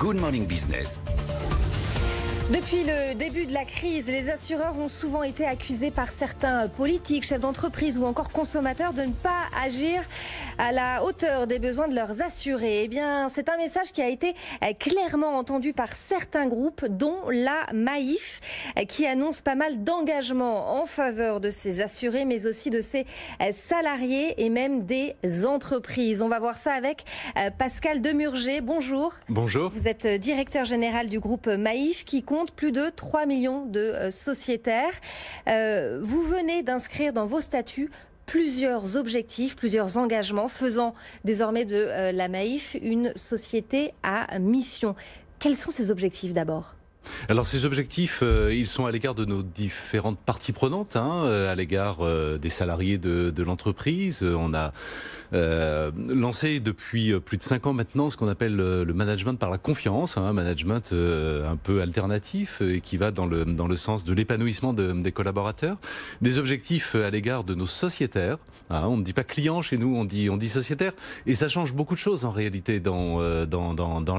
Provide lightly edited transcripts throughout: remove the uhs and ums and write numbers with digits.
Good Morning Business. Depuis le début de la crise, les assureurs ont souvent été accusés par certains politiques, chefs d'entreprise ou encore consommateurs de ne pas agir à la hauteur des besoins de leurs assurés. Eh bien, c'est un message qui a été clairement entendu par certains groupes, dont la Maif, qui annonce pas mal d'engagements en faveur de ses assurés, mais aussi de ses salariés et même des entreprises. On va voir ça avec Pascal Demurger. Bonjour. Bonjour. Vous êtes directeur général du groupe Maif qui compte plus de 3 millions de sociétaires. Vous venez d'inscrire dans vos statuts plusieurs objectifs, plusieurs engagements, faisant désormais de la Maif une société à mission. Quels sont ces objectifs d'abord ? Alors ces objectifs, ils sont à l'égard de nos différentes parties prenantes, à l'égard des salariés de l'entreprise. On a lancé depuis plus de 5 ans maintenant ce qu'on appelle le management par la confiance, un management un peu alternatif et qui va dans le sens de l'épanouissement des collaborateurs. Des objectifs à l'égard de nos sociétaires. On ne dit pas client chez nous, on dit sociétaire. Et ça change beaucoup de choses en réalité dans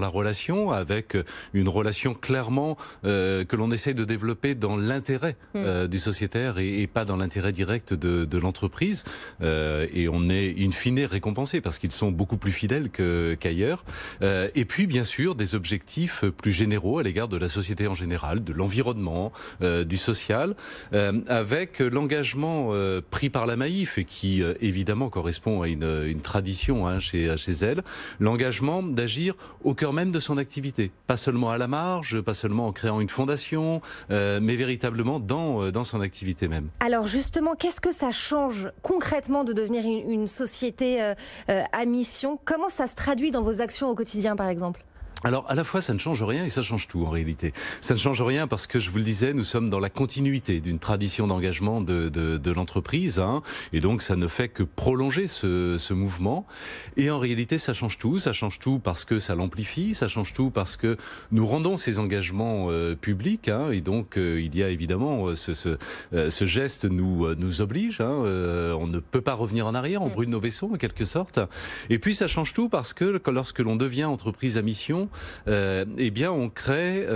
la relation, avec une relation clairement que l'on essaie de développer dans l'intérêt du sociétaire et pas dans l'intérêt direct de l'entreprise. Et on est in fine récompensé parce qu'ils sont beaucoup plus fidèles qu'ailleurs. Et puis bien sûr des objectifs plus généraux à l'égard de la société en général, de l'environnement, du social, avec l'engagement pris par la Maif et qui évidemment correspond à une tradition chez elle, l'engagement d'agir au cœur même de son activité, pas seulement à la marge, pas seulement en créant une fondation, mais véritablement dans son activité même. Alors justement, qu'est-ce que ça change concrètement de devenir une société à mission ? Comment ça se traduit dans vos actions au quotidien par exemple ? Alors à la fois ça ne change rien et ça change tout en réalité. Ça ne change rien parce que je vous le disais, nous sommes dans la continuité d'une tradition d'engagement de l'entreprise, et donc ça ne fait que prolonger ce mouvement. Et en réalité ça change tout parce que ça l'amplifie, ça change tout parce que nous rendons ces engagements publics, et donc il y a évidemment ce geste nous oblige, on ne peut pas revenir en arrière, on brûle nos vaisseaux en quelque sorte. Et puis ça change tout parce que lorsque l'on devient entreprise à mission, eh bien on crée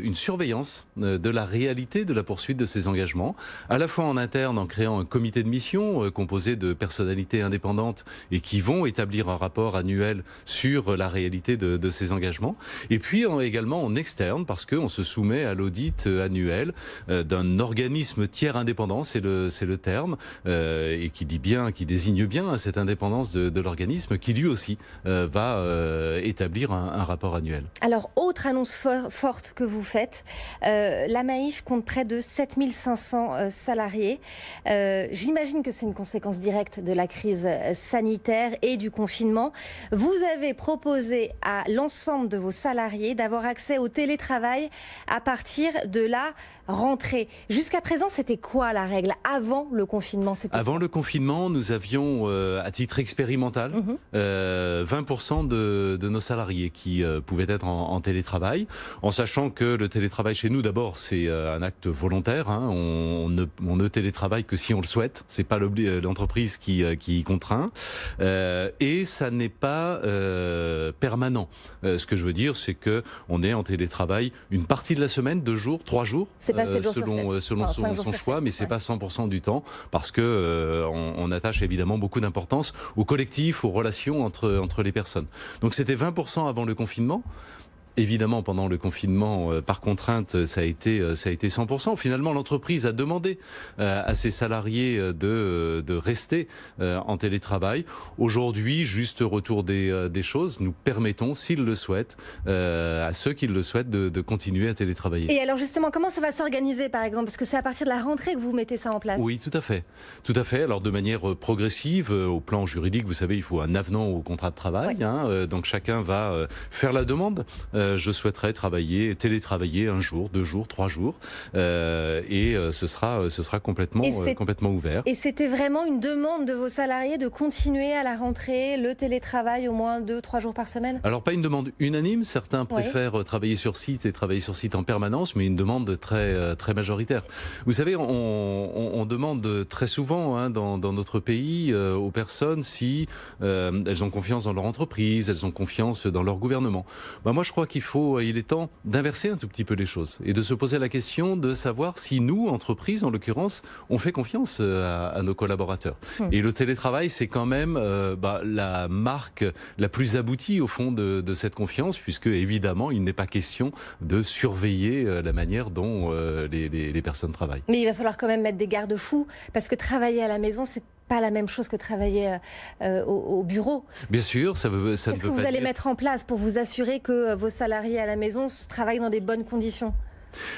une surveillance de la réalité de la poursuite de ces engagements, à la fois en interne en créant un comité de mission composé de personnalités indépendantes et qui vont établir un rapport annuel sur la réalité de ces engagements, et puis également en externe parce qu'on se soumet à l'audit annuel d'un organisme tiers indépendant, c'est le terme, et qui désigne bien cette indépendance de l'organisme qui lui aussi va établir un rapport annuel. Alors, autre annonce forte que vous faites, la Maif compte près de 7500 salariés. J'imagine que c'est une conséquence directe de la crise sanitaire et du confinement. Vous avez proposé à l'ensemble de vos salariés d'avoir accès au télétravail à partir de la rentrée. Jusqu'à présent, c'était quoi la règle avant le confinement ? Avant le confinement, nous avions, à titre expérimental, 20% de nos salariés qui pouvaient être en télétravail, en sachant que le télétravail chez nous, d'abord, c'est un acte volontaire. On ne télétravaille que si on le souhaite. C'est pas l'entreprise qui y contraint. Et ça n'est pas permanent. Ce que je veux dire, c'est que on est en télétravail une partie de la semaine, 2 jours, 3 jours. Selon son choix, mais c'est pas 100% du temps parce que on attache évidemment beaucoup d'importance au collectif, aux relations entre les personnes. Donc c'était 20% avant le confinement. Évidemment, pendant le confinement, par contrainte, ça a été 100%. Finalement, l'entreprise a demandé à ses salariés de rester en télétravail. Aujourd'hui, juste retour des choses, nous permettons, s'ils le souhaitent, à ceux qui le souhaitent, de continuer à télétravailler. Et alors justement, comment ça va s'organiser, par exemple ? Parce que c'est à partir de la rentrée que vous mettez ça en place. Oui, tout à fait. Tout à fait. Alors, de manière progressive, au plan juridique, vous savez, il faut un avenant au contrat de travail. Oui. Donc, chacun va faire la demande. Je souhaiterais télétravailler 1 jour, 2 jours, 3 jours, et ce sera complètement ouvert. Et c'était vraiment une demande de vos salariés de continuer à la rentrée le télétravail au moins 2-3 jours par semaine ? Alors pas une demande unanime, certains préfèrent travailler sur site et travailler sur site en permanence, mais une demande très très majoritaire. Vous savez, on demande très souvent dans notre pays aux personnes si elles ont confiance dans leur entreprise, elles ont confiance dans leur gouvernement. Moi je crois il est temps d'inverser un tout petit peu les choses et de se poser la question de savoir si nous, entreprises en l'occurrence, on fait confiance à nos collaborateurs. Et le télétravail, c'est quand même la marque la plus aboutie au fond de cette confiance, puisque évidemment, il n'est pas question de surveiller la manière dont les personnes travaillent. Mais il va falloir quand même mettre des garde-fous, parce que travailler à la maison, c'est pas la même chose que travailler au bureau. Bien sûr, ça ne veut pas dire... Qu'est-ce que vous allez mettre en place pour vous assurer que vos salariés à la maison travaillent dans des bonnes conditions ?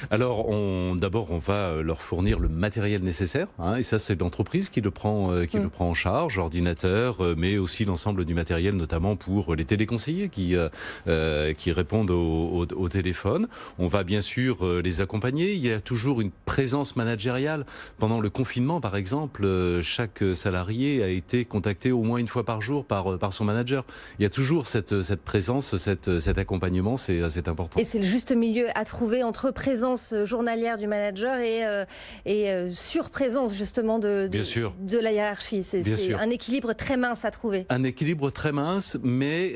Alors, d'abord, on va leur fournir le matériel nécessaire, et ça, c'est l'entreprise qui le prend en charge, ordinateur, mais aussi l'ensemble du matériel, notamment pour les téléconseillers qui répondent au téléphone. On va bien sûr les accompagner. Il y a toujours une présence managériale. Pendant le confinement, par exemple, chaque salarié a été contacté au moins une fois par jour par son manager. Il y a toujours cette présence, cet accompagnement, c'est important. Et c'est le juste milieu à trouver entre présence journalière du manager et surprésence justement de la hiérarchie. C'est un équilibre très mince à trouver. Un équilibre très mince, mais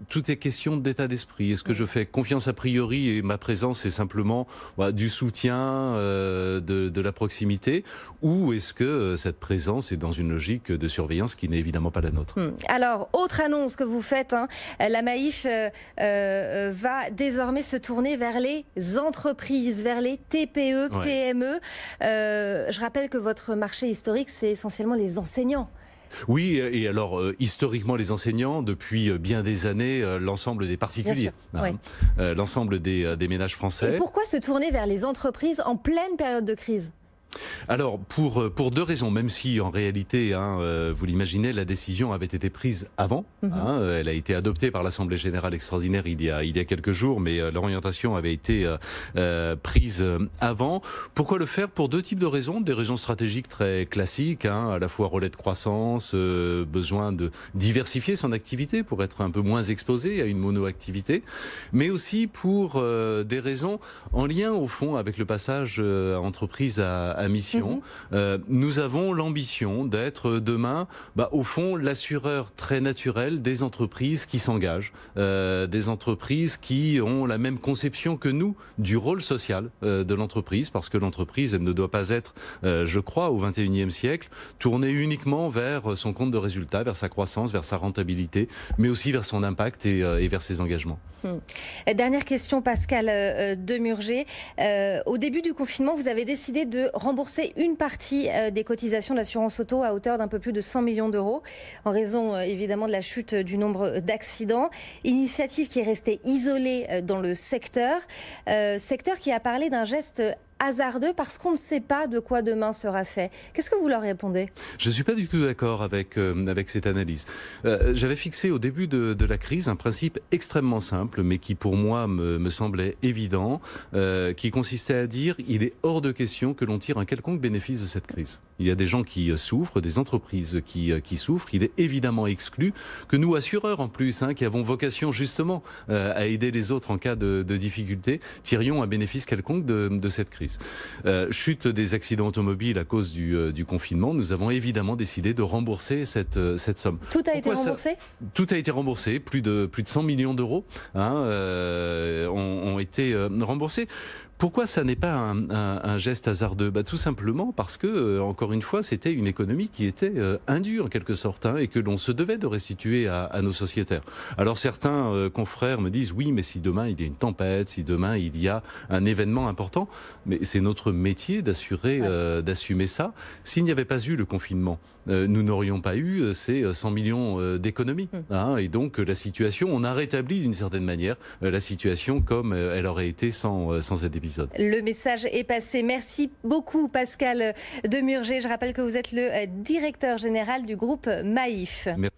tout est question d'état d'esprit. Est-ce que je fais confiance a priori et ma présence est simplement du soutien, de la proximité, ou est-ce que cette présence est dans une logique de surveillance qui n'est évidemment pas la nôtre? Alors, autre annonce que vous faites, la Maïf va désormais se tourner vers les entreprises, vers les TPE, PME. Je rappelle que votre marché historique, c'est essentiellement les enseignants. Oui, et alors historiquement les enseignants, depuis bien des années, l'ensemble des particuliers, l'ensemble des ménages français. Et pourquoi se tourner vers les entreprises en pleine période de crise ? Alors, pour deux raisons, même si en réalité, vous l'imaginez, la décision avait été prise avant. Elle a été adoptée par l'Assemblée Générale Extraordinaire il y a quelques jours, mais l'orientation avait été prise avant. Pourquoi le faire? Pour deux types de raisons. Des raisons stratégiques très classiques, à la fois relais de croissance, besoin de diversifier son activité pour être un peu moins exposé à une monoactivité, mais aussi pour des raisons en lien, au fond, avec le passage entreprise à mission. Nous avons l'ambition d'être demain, au fond, l'assureur très naturel des entreprises qui s'engagent, des entreprises qui ont la même conception que nous du rôle social de l'entreprise, parce que l'entreprise, elle ne doit pas être, je crois, au XXIe siècle, tournée uniquement vers son compte de résultat, vers sa croissance, vers sa rentabilité, mais aussi vers son impact et vers ses engagements. Dernière question, Pascal Demurger. Au début du confinement, vous avez décidé de rembourser une partie des cotisations d'assurance auto à hauteur d'un peu plus de 100 millions d'euros, en raison évidemment de la chute du nombre d'accidents. Initiative qui est restée isolée dans le secteur qui a parlé d'un geste hasardeux parce qu'on ne sait pas de quoi demain sera fait. Qu'est-ce que vous leur répondez? Je ne suis pas du tout d'accord avec cette analyse. J'avais fixé au début de la crise un principe extrêmement simple, mais qui pour moi me semblait évident, qui consistait à dire il est hors de question que l'on tire un quelconque bénéfice de cette crise. Il y a des gens qui souffrent, des entreprises qui souffrent. Il est évidemment exclu que nous, assureurs en plus, qui avons vocation justement à aider les autres en cas de difficulté, tirions un bénéfice quelconque de cette crise. Chute des accidents automobiles à cause du confinement, nous avons évidemment décidé de rembourser cette somme. Tout a été remboursé ? Tout a été remboursé, plus de 100 millions d'euros ont été remboursés. Pourquoi ça n'est pas un geste hasardeux? Tout simplement parce que, encore une fois, c'était une économie qui était indue en quelque sorte, et que l'on se devait de restituer à nos sociétaires. Alors certains confrères me disent oui, mais si demain il y a une tempête, si demain il y a un événement important, mais c'est notre métier d'assumer ça. S'il n'y avait pas eu le confinement, nous n'aurions pas eu ces 100 millions d'économies. Et donc la situation, on a rétabli d'une certaine manière la situation comme elle aurait été sans cet épisode. Le message est passé. Merci beaucoup Pascal Demurger. Je rappelle que vous êtes le directeur général du groupe Maïf. Merci.